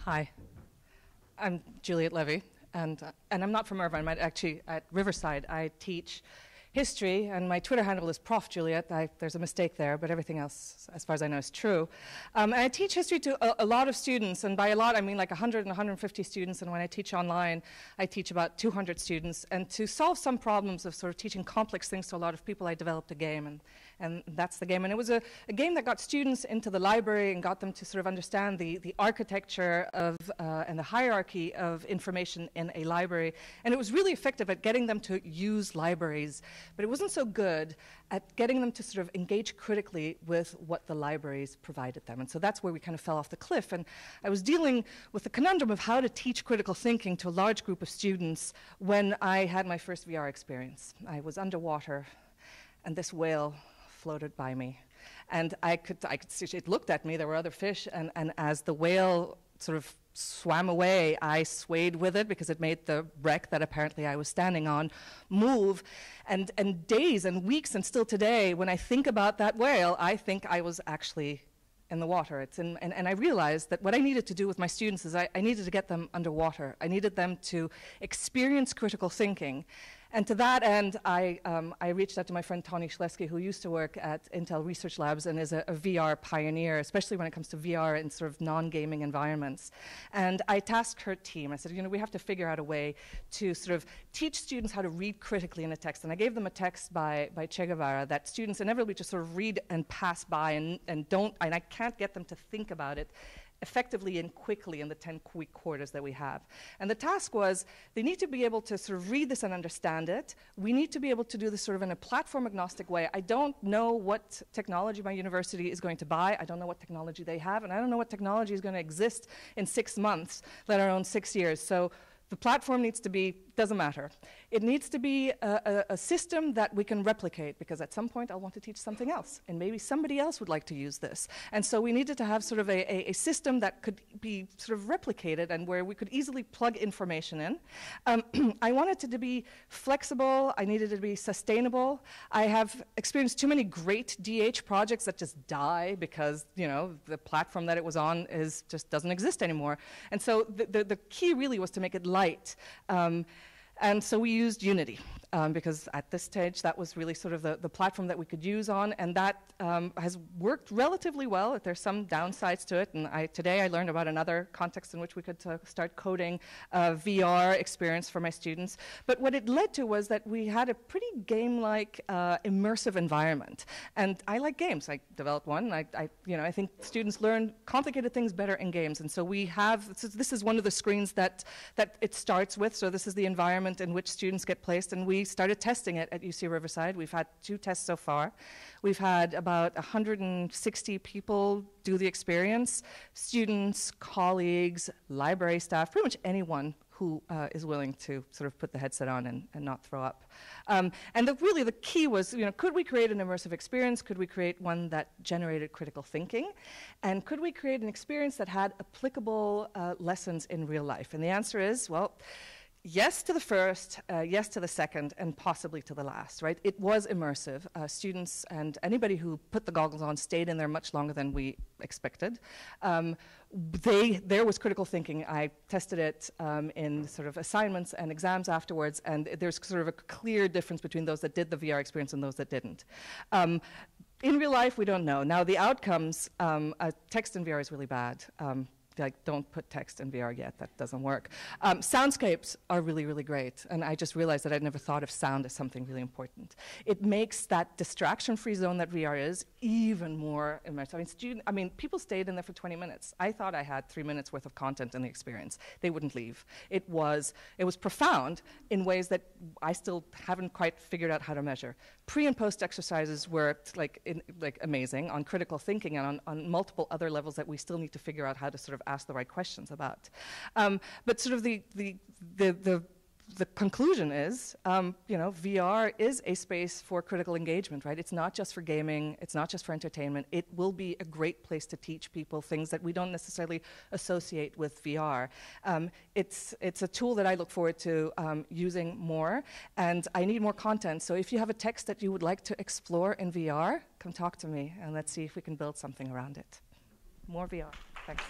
Hi, I'm Juliette Levy, and I'm not from Irvine. I'm actually at Riverside. I teach history, and my Twitter handle is Prof. Juliette. There's a mistake there, but everything else, as far as I know, is true. And I teach history to a lot of students, and by a lot, I mean like 100 and 150 students, and when I teach online, I teach about 200 students. And to solve some problems of sort of teaching complex things to a lot of people, I developed a game, and that's the game. And it was a game that got students into the library and got them to sort of understand the architecture of and the hierarchy of information in a library. And it was really effective at getting them to use libraries, but it wasn't so good at getting them to sort of engage critically with what the libraries provided them. And so that's where we kind of fell off the cliff. And I was dealing with the conundrum of how to teach critical thinking to a large group of students when I had my first VR experience. I was underwater, and this whale floated by me. And I could see it looked at me. There were other fish, and as the whale sort of swam away, I swayed with it because it made the wreck that apparently I was standing on move. And days and weeks and still today, when I think about that whale, I think I was actually in the water. And I realized that what I needed to do with my students is I needed to get them underwater. I needed them to experience critical thinking. And to that end, I reached out to my friend Tony Schlesky, who used to work at Intel Research Labs and is a VR pioneer, especially when it comes to VR in sort of non-gaming environments. And I tasked her team. I said, you know, we have to figure out a way to sort of teach students how to read critically in a text. And I gave them a text by Che Guevara that students inevitably just sort of read and pass by and I can't get them to think about it effectively and quickly in the 10-week quarters that we have. And the task was, they need to be able to sort of read this and understand it. We need to be able to do this sort of in a platform-agnostic way. I don't know what technology my university is going to buy. I don't know what technology they have, and I don't know what technology is going to exist in 6 months, let alone 6 years. So the platform needs to be, doesn't matter. It needs to be a system that we can replicate, because at some point I'll want to teach something else, and maybe somebody else would like to use this. And so we needed to have sort of a system that could be sort of replicated and where we could easily plug information in. I wanted it to be flexible. I needed it to be sustainable. I have experienced too many great DH projects that just die because, you know, the platform that it was on just doesn't exist anymore. And so the key really was to make it light. And so we used Unity, because at this stage that was really sort of the platform that we could use on, and that has worked relatively well. There's some downsides to it, and today I learned about another context in which we could start coding a VR experience for my students. But what it led to was that we had a pretty game-like immersive environment. And I like games. I developed one. I think students learn complicated things better in games. And so we have, this is one of the screens that it starts with. So this is the environment in which students get placed, and we started testing it at UC Riverside. We've had 2 tests so far. We've had about 160 people do the experience, students, colleagues, library staff, pretty much anyone who is willing to sort of put the headset on and not throw up. And really the key was, you know, could we create an immersive experience? Could we create one that generated critical thinking? And could we create an experience that had applicable lessons in real life? And the answer is, well, yes to the first, yes to the second, and possibly to the last, right? It was immersive. Students and anybody who put the goggles on stayed in there much longer than we expected. There was critical thinking. I tested it in sort of assignments and exams afterwards, and there's sort of a clear difference between those that did the VR experience and those that didn't. In real life, we don't know. Now, the outcomes, text in VR is really bad. Like, don't put text in VR yet, that doesn't work. Soundscapes are really, really great, and I just realized that I'd never thought of sound as something really important. It makes that distraction-free zone that VR is even more immersive. I mean, people stayed in there for 20 minutes. I thought I had 3 minutes worth of content in the experience. They wouldn't leave. It was profound in ways that I still haven't quite figured out how to measure. Pre and post exercises were amazing on critical thinking and on multiple other levels that we still need to figure out how to sort of ask the right questions about. But sort of the conclusion is, you know, VR is a space for critical engagement, right? It's not just for gaming, it's not just for entertainment. It will be a great place to teach people things that we don't necessarily associate with VR. It's a tool that I look forward to using more, and I need more content. So if you have a text that you would like to explore in VR, come talk to me, and let's see if we can build something around it. More VR. Thanks.